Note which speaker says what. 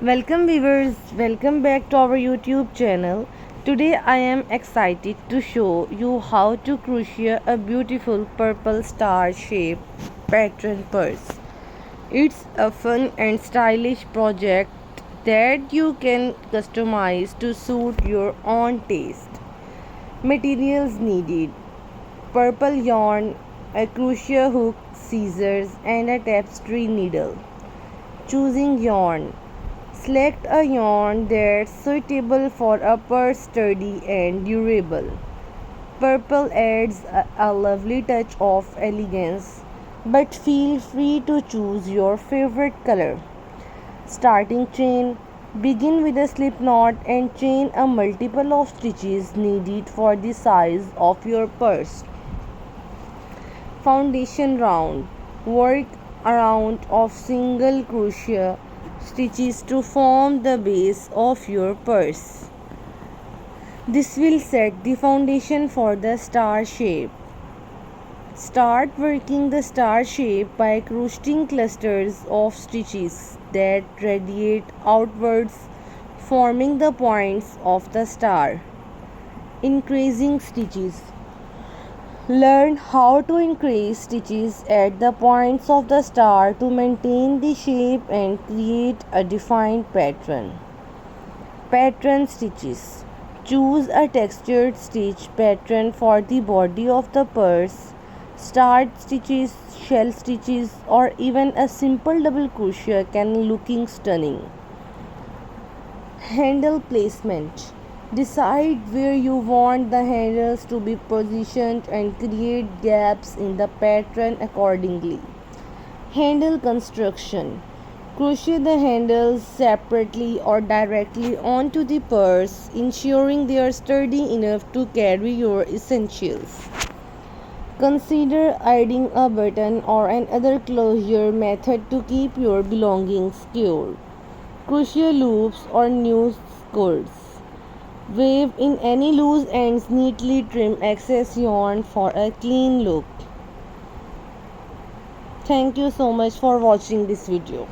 Speaker 1: Welcome viewers, welcome back to our YouTube channel. Today I am excited to show you how to crochet a beautiful purple star shaped pattern purse. It's a fun and stylish project that you can customize to suit your own taste. Materials needed: purple yarn, a crochet hook, scissors and a tapestry needle. Choosing yarn: select a yarn that's suitable for a purse, sturdy and durable. Purple adds a lovely touch of elegance, but feel free to choose your favorite color. Starting chain: begin with a slip knot and chain a multiple of stitches needed for the size of your purse. Foundation round: work a round of single crochet stitches to form the base of your purse. This will set the foundation for the star shape. Start working the star shape by crocheting clusters of stitches that radiate outwards, forming the points of the star. Increasing stitches: learn how to increase stitches at the points of the star to maintain the shape and create a defined pattern. Pattern stitches: choose a textured stitch pattern for the body of the purse. Star stitches, shell stitches, or even a simple double crochet can looking stunning. Handle placement: decide where you want the handles to be positioned and create gaps in the pattern accordingly. Handle construction: crochet the handles separately or directly onto the purse, ensuring they are sturdy enough to carry your essentials. Consider adding a button or another closure method to keep your belongings secure. Crochet loops or noose cords: weave in any loose ends, neatly trim excess yarn for a clean look. Thank you so much for watching this video.